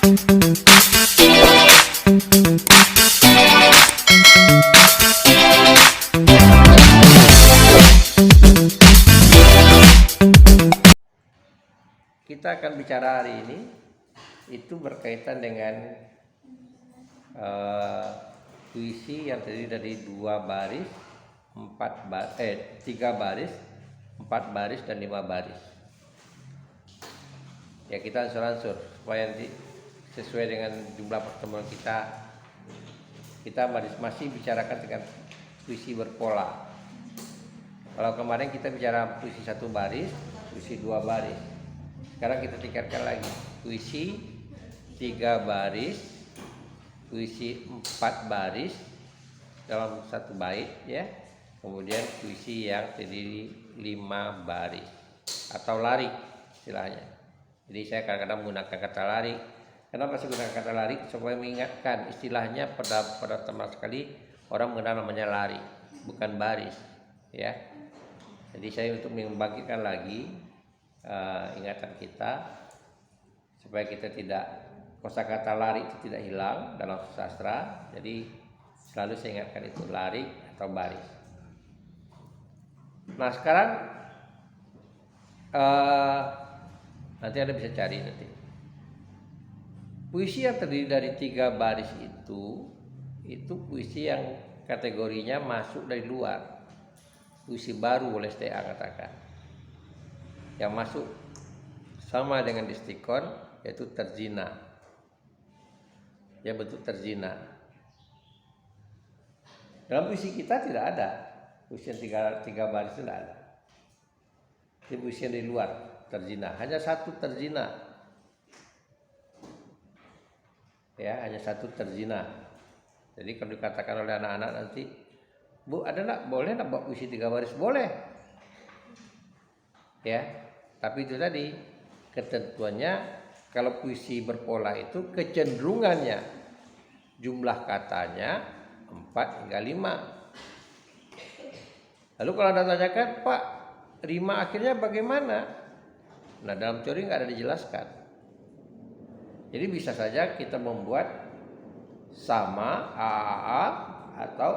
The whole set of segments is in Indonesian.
Kita akan bicara hari ini itu berkaitan dengan puisi yang terdiri dari 2 baris, 3 baris, 4 baris dan 5 baris. Ya, kita ansur-ansur supaya nanti sesuai dengan jumlah pertemuan kita masih bicarakan dengan puisi berpola. Kalau kemarin kita bicara puisi 1 baris, puisi 2 baris. Sekarang kita tingkatkan lagi, puisi 3 baris, puisi 4 baris dalam 1 bait ya. Kemudian puisi yang terdiri 5 baris atau larik istilahnya. Jadi saya kadang-kadang menggunakan kata larik. Kenapa saya gunakan kata larik? Supaya mengingatkan istilahnya pada teman sekali orang mengenal namanya larik, bukan baris ya. Jadi saya untuk membangkitkan lagi ingatan kita supaya kita tidak, kosakata larik itu tidak hilang dalam sastra. Jadi selalu saya ingatkan itu larik atau baris. Nah sekarang nanti Anda bisa cari nanti puisi yang terdiri dari 3 baris itu puisi yang kategorinya masuk dari luar, puisi baru boleh saya katakan. Yang masuk sama dengan distikon yaitu terzina, ya, bentuk terzina. Dalam puisi kita tidak ada puisi yang 3 baris, tidak ada. Ini puisi yang di luar terzina, hanya 1 terzina, ya, hanya 1 terzina. Jadi kalau dikatakan oleh anak-anak nanti, Bu, ada nak, boleh nak buat puisi 3 baris? Boleh, ya. Tapi itu tadi ketentuannya, kalau puisi berpola itu kecenderungannya jumlah katanya 4 hingga 5. Lalu kalau Anda tanyakan, Pak, rima akhirnya bagaimana? Nah, dalam teori nggak ada dijelaskan. Jadi bisa saja kita membuat sama AAA atau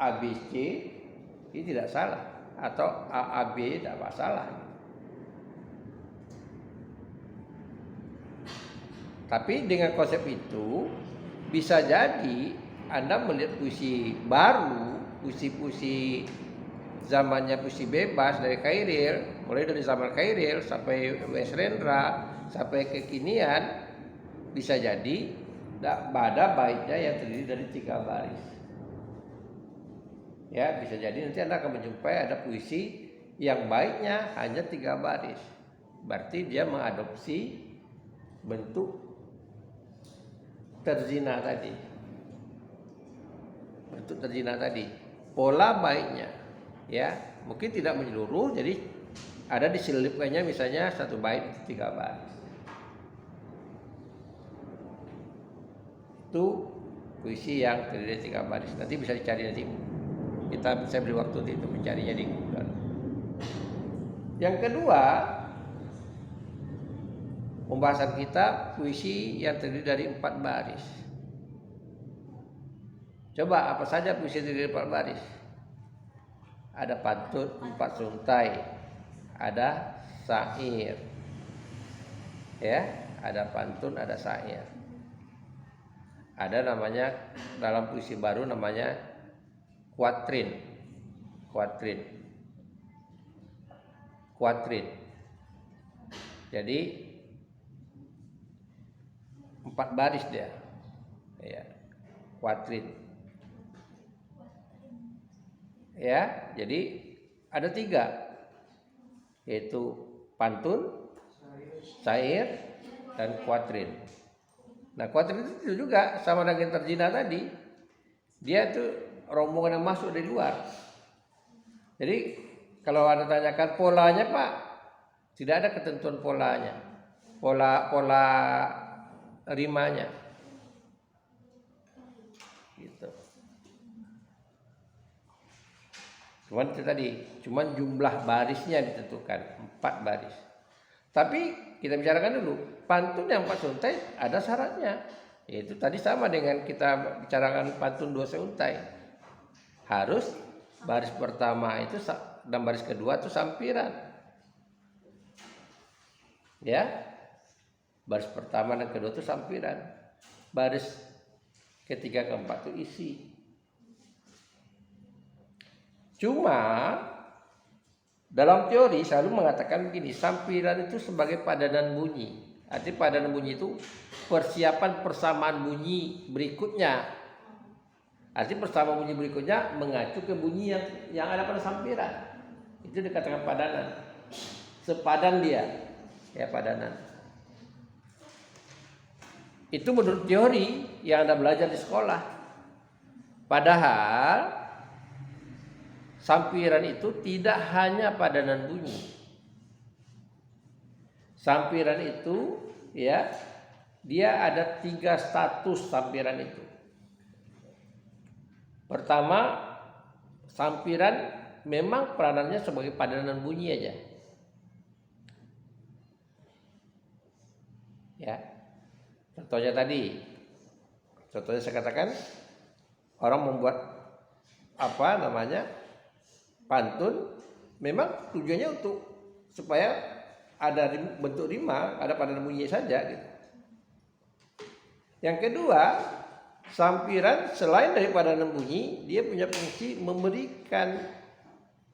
ABC, ini tidak salah, atau AAB tidak masalah. Tapi dengan konsep itu bisa jadi Anda melihat puisi baru, puisi-puisi zamannya puisi bebas dari Khairil, mulai dari zaman Khairil sampai W.S. Rendra sampai kekinian, bisa jadi ada baitnya yang terdiri dari 3 baris. Ya, bisa jadi nanti Anda akan menjumpai ada puisi yang baitnya hanya 3 baris. Berarti dia mengadopsi bentuk terzina tadi, bentuk terzina tadi, pola baitnya, ya, mungkin tidak menyeluruh, jadi ada diselipkannya misalnya 1 bait 3 baris. Itu puisi yang terdiri dari 3 baris. Nanti bisa dicari, nanti saya beri waktu untuk mencarinya di Google. Yang kedua, pembahasan kita puisi yang terdiri dari 4 baris. Coba apa saja puisi yang terdiri dari 4 baris? Ada pantun, 4 suntai, ada syair, ya, ada pantun, ada syair. Ada namanya dalam puisi baru namanya kuatrin. Jadi 4 baris dia, ya, kuatrin, ya. Jadi ada 3, yaitu pantun, syair, dan kuatrin. Nah, kuatrin itu juga sama dengan terzina tadi, dia itu rombongan yang masuk dari luar. Jadi kalau Anda tanyakan polanya, Pak, tidak ada ketentuan polanya, pola rimanya, gitu. Cuman itu tadi, cuman jumlah barisnya ditentukan 4 baris. Tapi kita bicarakan dulu, pantun yang 4 seuntai ada syaratnya. Yaitu tadi sama dengan kita bicarakan pantun 2 seuntai. Harus baris pertama itu dan baris kedua itu sampiran. Ya. Baris pertama dan kedua itu sampiran. Baris ketiga keempat itu isi. Cuma dalam teori selalu mengatakan begini, sampiran itu sebagai padanan bunyi. Arti padanan bunyi itu persiapan persamaan bunyi berikutnya. Arti persamaan bunyi berikutnya mengacu ke bunyi yang ada pada sampiran. Itu dikatakan padanan. Sepadan dia, ya padanan. Itu menurut teori yang Anda belajar di sekolah. Padahal sampiran itu tidak hanya padanan bunyi. Sampiran itu ya, dia ada 3 status sampiran itu. Pertama, sampiran memang peranannya sebagai padanan bunyi aja. Ya. Contohnya tadi. Contohnya saya katakan orang membuat pantun memang tujuannya untuk supaya ada bentuk rima, ada padanan bunyi saja gitu. Yang kedua, sampiran selain dari padanan bunyi, dia punya fungsi memberikan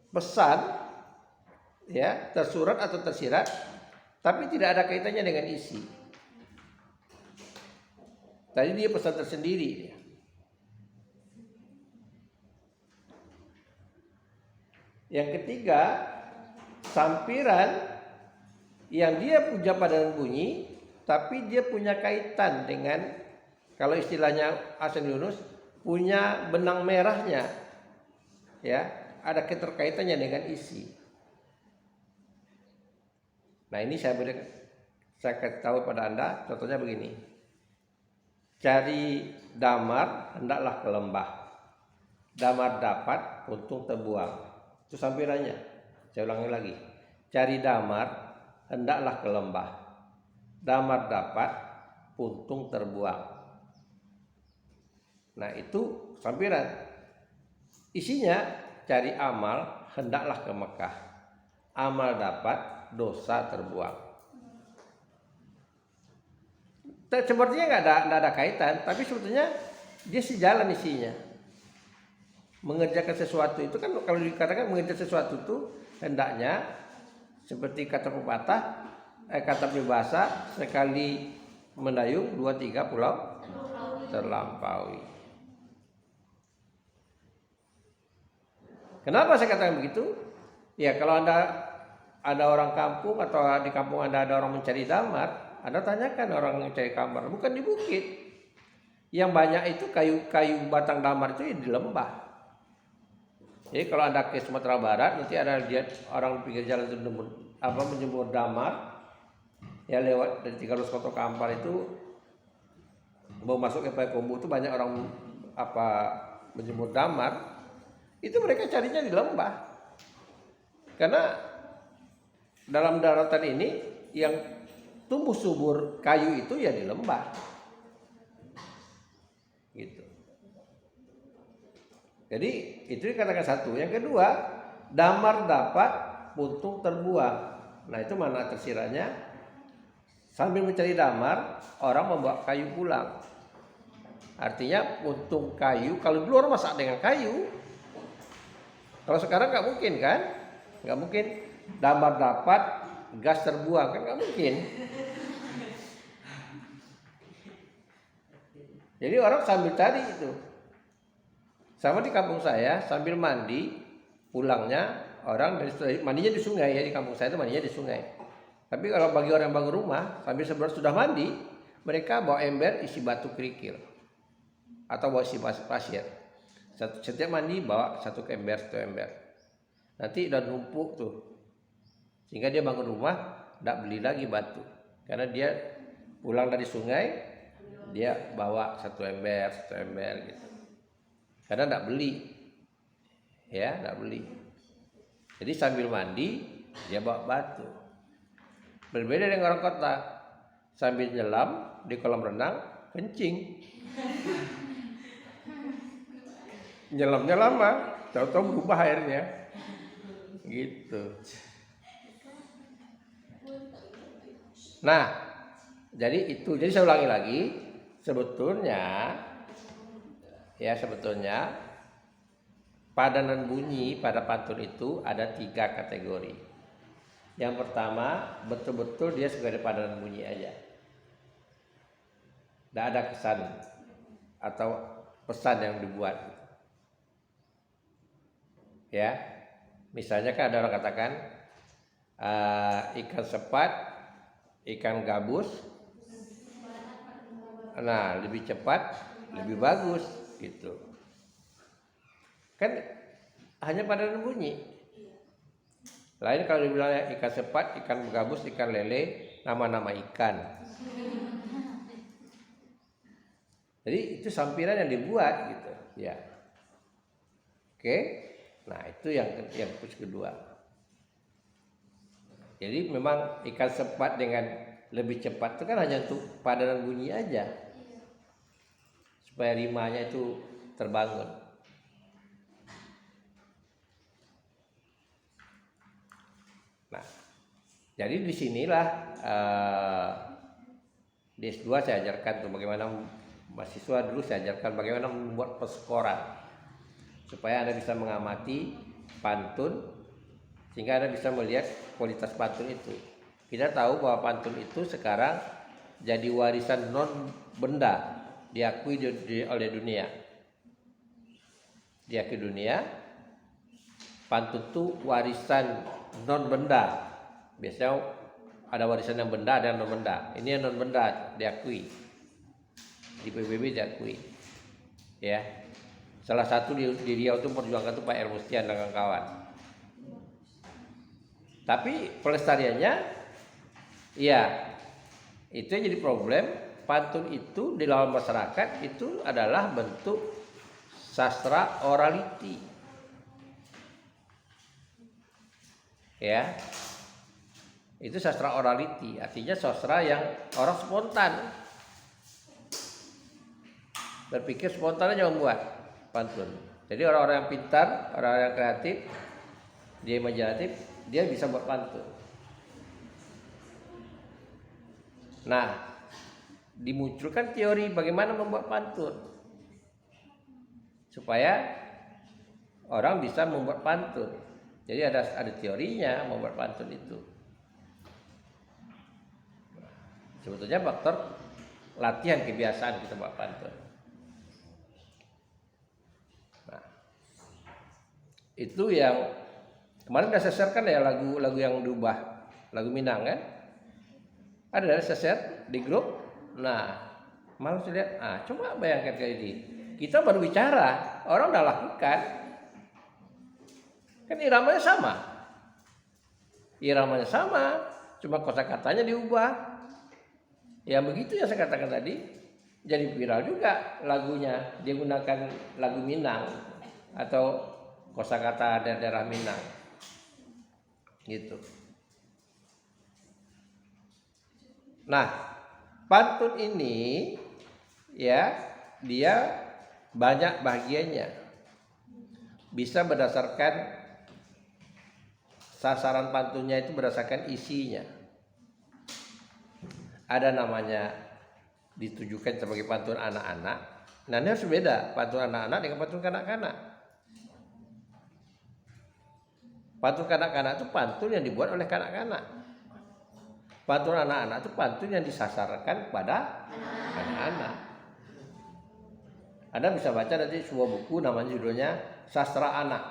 pesan ya, tersurat atau tersirat, tapi tidak ada kaitannya dengan isi. Tadi dia pesan tersendiri. Yang ketiga, sampiran yang dia punya padanan bunyi, tapi dia punya kaitan dengan, kalau istilahnya Hasan Yunus, punya benang merahnya, ya, ada keterkaitannya dengan isi. Nah ini saya kasih tahu pada Anda, contohnya begini. Cari damar, hendaklah ke lembah. Damar dapat, untung terbuang. Itu sampirannya. Saya ulangi lagi. Cari damar, hendaklah ke lembah. Damar dapat, untung terbuang. Nah itu sampiran. Isinya, cari amal, hendaklah ke Mekah. Amal dapat, dosa terbuang. Sepertinya nggak ada kaitan, tapi sebetulnya dia sejalan isinya. Mengerjakan sesuatu itu kan, kalau dikatakan mengerjakan sesuatu itu hendaknya seperti kata pepatah, kata peribahasa, sekali mendayung 2-3 pulau terlampaui. Kenapa saya katakan begitu? Ya kalau ada orang kampung atau di kampung Anda ada orang mencari damar, Anda tanyakan orang yang mencari damar, bukan di bukit. Yang banyak itu kayu batang damar itu di lembah. Jadi kalau Anda ke Sumatera Barat, nanti ada lihat orang pinggir jalan itu menjemur damar. Ya lewat dari Tiga Koto Kampar itu mau masuk ke Payakumbuh itu banyak orang menjemur damar. Itu mereka carinya di lembah. Karena dalam daratan ini yang tumbuh subur kayu itu ya di lembah. Gitu. Jadi itu dikatakan satu. Yang kedua, damar dapat, puntung terbuang. Nah itu mana tersiratnya? Sambil mencari damar, orang membawa kayu pulang. Artinya puntung kayu, kalau dulu orang masak dengan kayu. Kalau sekarang nggak mungkin kan? Nggak mungkin damar dapat, gas terbuang, kan nggak mungkin. Jadi orang sambil cari itu. Sama di kampung saya, sambil mandi, pulangnya orang dari mandinya di sungai ya, di kampung saya itu mandinya di sungai. Tapi kalau bagi orang yang bangun rumah, sambil sudah mandi, mereka bawa ember isi batu kerikil atau bawa isi pasir. Setiap mandi bawa satu ember. Nanti udah numpuk tuh, sehingga dia bangun rumah tidak beli lagi batu, karena dia pulang dari sungai, dia bawa satu ember gitu. Karena tidak beli, ya tidak beli. Jadi sambil mandi dia bawa batu. Berbeda dengan orang kota, sambil nyelam di kolam renang kencing. Nyelamnya lama, tahu-tahu berubah airnya. Gitu. Nah, jadi saya ulangi lagi, sebetulnya padanan bunyi pada pantun itu ada 3 kategori. Yang pertama, betul-betul dia sebagai padanan bunyi aja. Tidak ada kesan atau pesan yang dibuat. Ya, misalnya kan ada orang katakan ikan sepat, ikan gabus, nah lebih cepat, lebih bagus, gitu. Kan hanya padanan bunyi. Lain kalau dibilang ikan sepat, ikan gabus, ikan lele, nama-nama ikan. Jadi itu sampiran yang dibuat gitu, ya. Oke, nah itu yang kedua. Jadi memang ikan sepat dengan lebih cepat itu kan hanya untuk padanan bunyi aja, supaya rimanya itu terbangun. Nah, jadi disinilah di S2 saya ajarkan tuh bagaimana mahasiswa dulu saya ajarkan bagaimana membuat peskoran supaya Anda bisa mengamati pantun sehingga Anda bisa melihat kualitas pantun itu. Kita tahu bahwa pantun itu sekarang jadi warisan non benda, diakui oleh dunia. Diakui dunia, pantun itu warisan non benda. Biasanya ada warisan yang benda, ada yang non benda. Ini yang non benda diakui. Di PBB diakui. Ya. Salah satu di Riau itu perjuangan itu Pak Ermustian dan kawan-kawan. Tapi pelestariannya ya itu yang jadi problem. Pantun itu di dalam masyarakat itu adalah bentuk sastra orality. Ya, itu sastra orality, artinya sastra yang orang spontan berpikir spontan aja membuat pantun. Jadi orang-orang yang pintar, orang-orang yang kreatif, dia imajinatif, dia bisa buat pantun. Nah, dimunculkan teori bagaimana membuat pantun supaya orang bisa membuat pantun. Jadi ada teorinya membuat pantun itu. Sebetulnya faktor latihan kebiasaan kita buat pantun. Nah, itu yang kemarin udah saya share-kan ya lagu yang diubah, lagu Minang kan? Ada dari saya share di grup. Nah, malu saya lihat, coba bayangkan kayak ini. Kita baru bicara, orang udah lakukan. Kan iramanya sama, cuma kosakatanya diubah. Ya begitu yang saya katakan tadi, jadi viral juga lagunya. Dia gunakan lagu Minang atau kosakata daerah Minang, gitu. Nah, pantun ini ya dia banyak bagiannya, bisa berdasarkan sasaran pantunnya itu berdasarkan isinya. Ada namanya ditujukan sebagai pantun anak-anak. Nah ini harus beda pantun anak-anak dengan pantun kanak-kanak. Pantun kanak-kanak itu pantun yang dibuat oleh kanak-kanak. Pantun anak-anak itu pantun yang disasarkan pada anak-anak. Anda bisa baca nanti sebuah buku namanya judulnya Sastra Anak.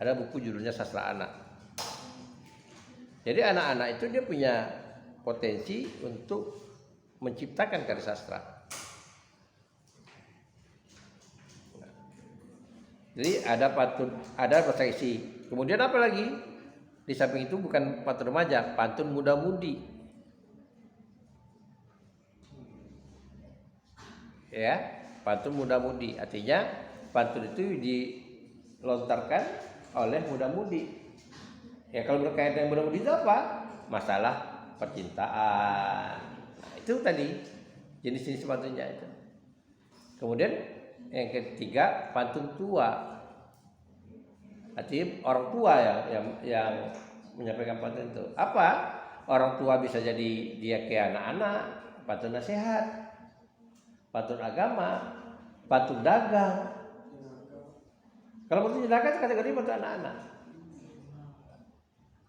Ada buku judulnya Sastra Anak. Jadi anak-anak itu dia punya potensi untuk menciptakan karya sastra. Jadi ada pantun, ada bahasa isi. Kemudian apa lagi? Di samping itu bukan pantun remaja, pantun muda-mudi. Ya, pantun muda-mudi. Artinya pantun itu dilontarkan oleh muda-mudi. Ya kalau berkaitan dengan muda-mudi itu apa? Masalah percintaan. Nah, itu tadi jenis-jenis pantunnya itu. Kemudian yang ketiga, pantun tua. Artinya orang tua yang menyampaikan pantun itu. Apa? Orang tua bisa jadi dia ke anak-anak, pantun nasihat, pantun agama, pantun dagang. Kalau pantun dagang itu kategori pantun anak-anak.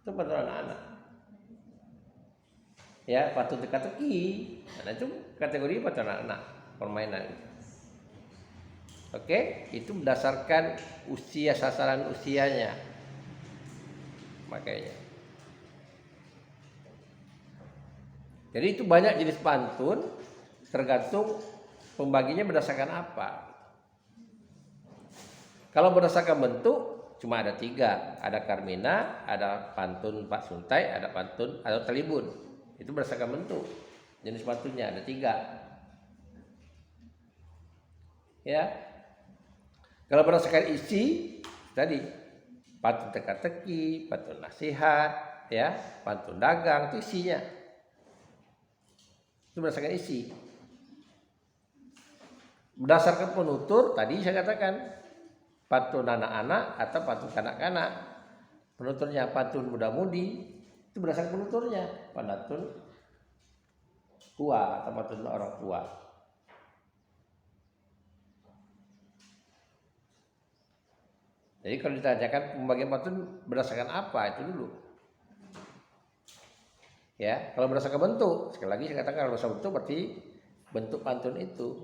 Itu pantun anak-anak. Ya, pantun teka-teki. Nah, itu kategori pantun anak-anak, permainan. Oke, itu berdasarkan usia, sasaran usianya. Makanya. Jadi itu banyak jenis pantun, tergantung pembaginya berdasarkan apa. Kalau berdasarkan bentuk cuma ada 3, ada Carmina, ada pantun Pak Suntai, ada pantun atau Telibun. Itu berdasarkan bentuk. Jenis pantunnya ada 3. Ya. Kalau berdasarkan isi tadi pantun teka-teki, pantun nasihat, ya, pantun dagang itu isinya. Itu berdasarkan isi. Berdasarkan penutur tadi saya katakan pantun anak-anak atau pantun kanak-kanak. Penuturnya pantun muda-mudi itu berdasarkan penuturnya, pantun tua atau pantun orang tua. Jadi kalau ditanyakan pembagian pantun berdasarkan apa itu dulu. Ya, kalau berdasarkan bentuk, sekali lagi saya katakan kalau berdasarkan bentuk berarti bentuk pantun itu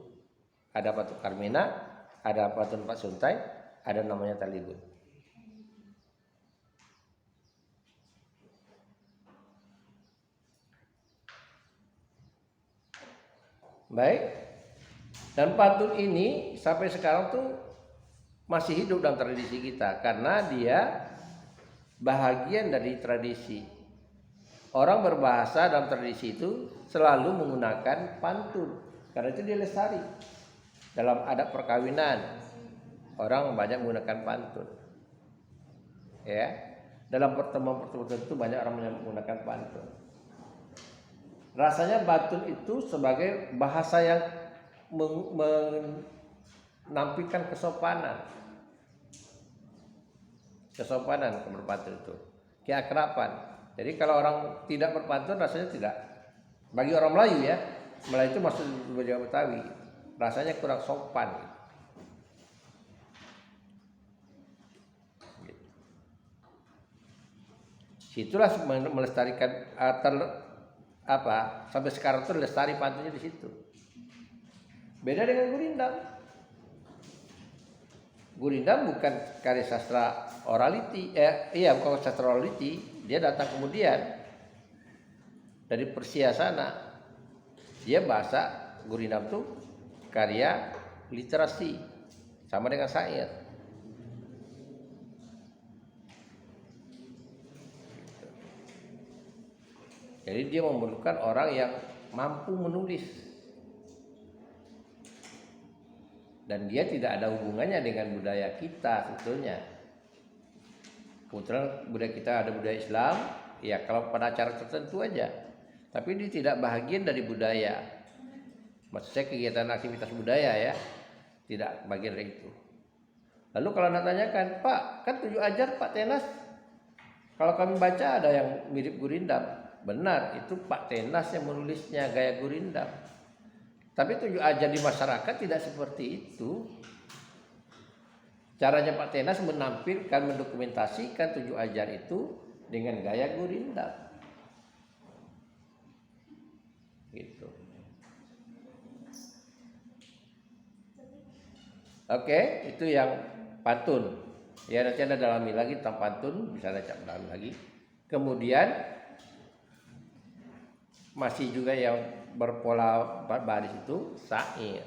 ada pantun Carmina, ada pantun Pak Suntai, ada namanya Talibun. Baik. Dan pantun ini sampai sekarang tuh masih hidup dalam tradisi kita karena dia bahagian dari tradisi. Orang berbahasa dalam tradisi itu selalu menggunakan pantun karena itu dia lestari. Dalam adat perkawinan orang banyak menggunakan pantun. Ya. Dalam pertemuan-pertemuan tertentu banyak orang menggunakan pantun. Rasanya pantun itu sebagai bahasa yang menampilkan kesopanan berpantun itu, keakraban. Jadi kalau orang tidak berpantun rasanya tidak, bagi orang Melayu ya, Melayu itu maksud Jawa Betawi, rasanya kurang sopan. Situlah melestarikan sampai sekarang tuh lestari pantunnya di situ. Beda dengan gurindam. Gurindam bukan karya sastra orality, bukan sastra orality, dia datang kemudian dari Persia sana. Dia bahasa gurindam tuh karya literasi, sama dengan syair. Jadi dia memerlukan orang yang mampu menulis. Dan dia tidak ada hubungannya dengan budaya kita sebetulnya. Kebetulan budaya kita ada budaya Islam, ya kalau pada acara tertentu aja. Tapi dia tidak bagian dari budaya. Maksud saya kegiatan aktivitas budaya ya, tidak bagian dari itu. Lalu kalau anda tanyakan, Pak, kan Tujuh Ajar Pak Tenas, kalau kami baca ada yang mirip gurindam. Benar, itu Pak Tenas yang menulisnya gaya gurindam. Tapi Tujuh Ajar di masyarakat tidak seperti itu. Caranya Pak Tenas menampilkan, mendokumentasikan Tujuh Ajar itu dengan gaya gurindam. Gitu. Oke, itu yang pantun. Ya nanti Anda dalami lagi tentang pantun, bisa Anda dalami lagi. Kemudian masih juga yang berpola baris itu syair.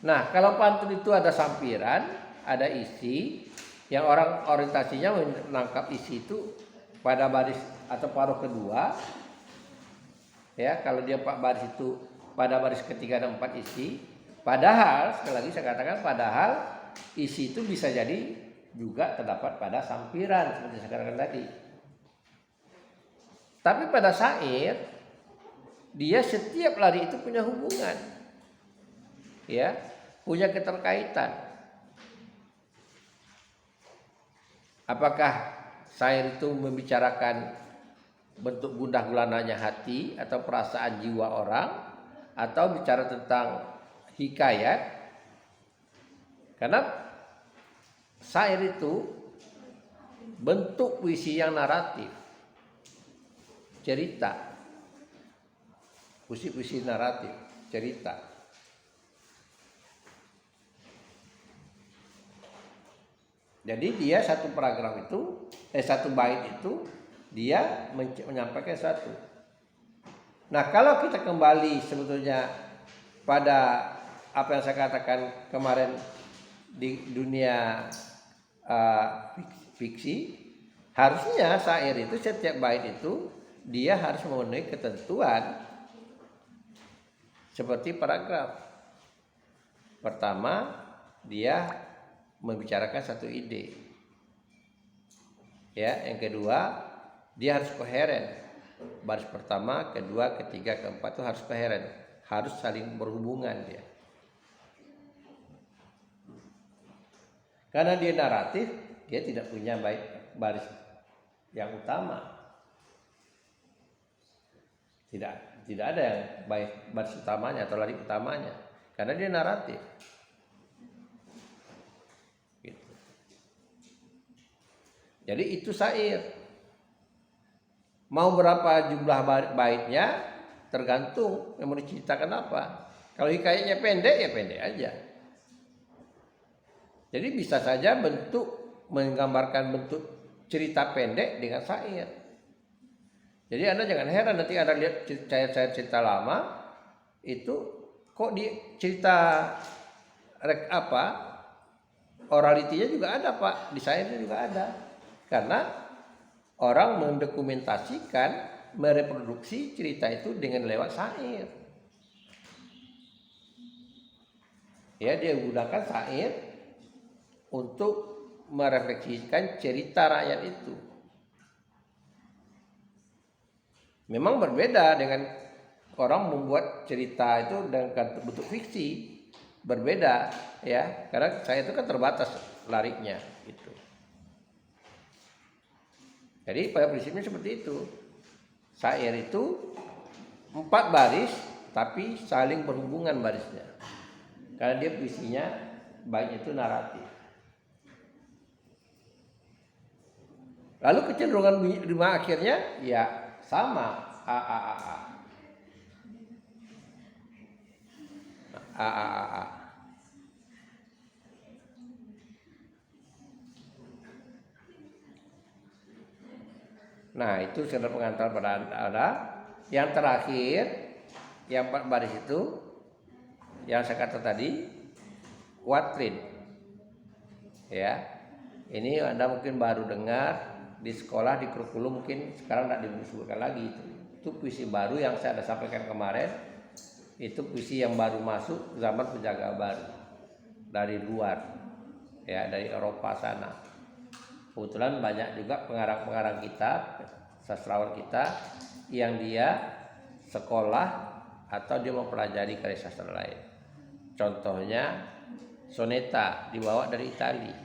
Nah, kalau pantun itu ada sampiran, ada isi, yang orang orientasinya menangkap isi itu pada baris atau paruh kedua. Ya, kalau dia pak baris itu pada baris ketiga ada 4 isi. Padahal sekali lagi saya katakan padahal isi itu bisa jadi juga terdapat pada sampiran seperti saya katakan tadi. Tapi pada syair dia setiap lari itu punya hubungan, ya, punya keterkaitan. Apakah syair itu membicarakan bentuk gundah gulananya hati atau perasaan jiwa orang, atau bicara tentang hikayat? Karena syair itu bentuk puisi yang naratif, cerita, puisi-puisi naratif, cerita. Jadi dia satu paragraf itu, satu bait itu dia menyampaikan satu. Nah, kalau kita kembali sebetulnya pada apa yang saya katakan kemarin di dunia fiksi, harusnya syair itu setiap bait itu dia harus memenuhi ketentuan seperti paragraf. Pertama, dia membicarakan satu ide. Ya, yang kedua, dia harus koheren. Baris pertama, kedua, ketiga, keempat itu harus koheren, harus saling berhubungan dia. Karena dia naratif, dia tidak punya baris yang utama. Tidak ada yang baris utamanya atau lari utamanya, karena dia naratif. Gitu. Jadi itu syair. Mau berapa jumlah baitnya tergantung yang mau diceritakan apa. Kalau hikayatnya pendek ya pendek aja. Jadi bisa saja menggambarkan bentuk cerita pendek dengan syair. Jadi Anda jangan heran nanti Anda lihat syair cerita lama itu kok di cerita oralitinya juga ada Pak, di syairnya juga ada. Karena orang mendokumentasikan, mereproduksi cerita itu dengan lewat syair. Ya, dia gunakan syair untuk merefleksikan cerita rakyat itu. Memang berbeda dengan orang membuat cerita itu dengan bentuk fiksi, berbeda ya, karena syair itu kan terbatas lariknya gitu. Jadi pada prinsipnya seperti itu. Syair itu 4 baris tapi saling berhubungan barisnya. Karena dia puisinya baik itu naratif. Lalu kecenderungan rima akhirnya ya sama, a. Nah, itu sudah pengantar pada Anda. Yang terakhir, yang 4 baris itu, yang saya kata tadi, kuatrin. Ya, ini Anda mungkin baru dengar di sekolah, di kurikulum mungkin sekarang tidak disebutkan lagi itu. Itu puisi baru yang saya ada sampaikan kemarin. Itu puisi yang baru masuk zaman penjaga baru dari luar, ya dari Eropa sana. Kebetulan banyak juga pengarang-pengarang kita, sastrawan kita yang dia sekolah atau dia mempelajari karya sastra lain. Contohnya soneta dibawa dari Italia.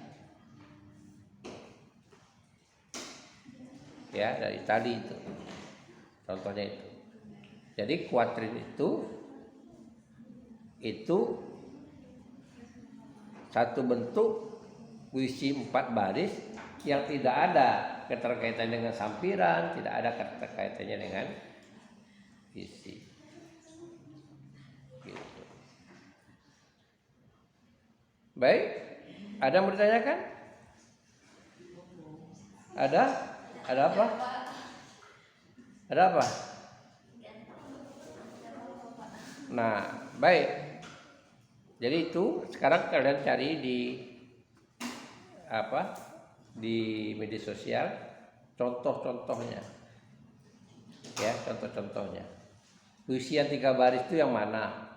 Ya, dari Italia itu. Contohnya itu. Jadi kuatrin itu satu bentuk puisi 4 baris yang tidak ada keterkaitannya dengan sampiran, tidak ada keterkaitannya dengan isi. Gitu. Baik, ada yang mau ditanyakan? Ada? Ada apa? Ada apa? Nah, baik. Jadi itu sekarang kalian cari di media sosial contoh-contohnya. Ya, contoh-contohnya. Puisi yang 3 baris itu yang mana?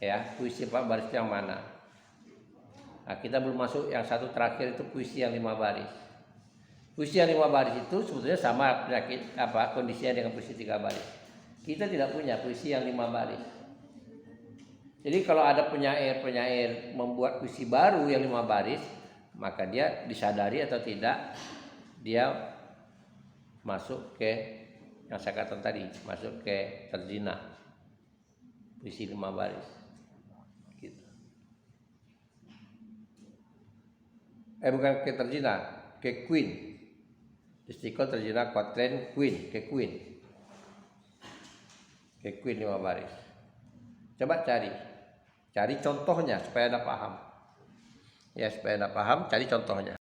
Ya, puisi 4 baris itu yang mana? Nah, kita belum masuk yang satu terakhir itu puisi yang 5 baris. Puisi yang 5 baris itu sebetulnya sama penyakit kondisinya dengan puisi 3 baris. Kita tidak punya puisi yang 5 baris. Jadi kalau ada penyair membuat puisi baru yang 5 baris, maka dia disadari atau tidak dia masuk ke yang saya katakan tadi, masuk ke terjina puisi 5 baris. Gitu. Bukan ke terjina, ke Queen. Istiqlal terjina Quatrain Queen, ke Queen. Ke Queen 5 baris. Coba cari contohnya supaya Anda paham. Ya, supaya Anda paham, cari contohnya.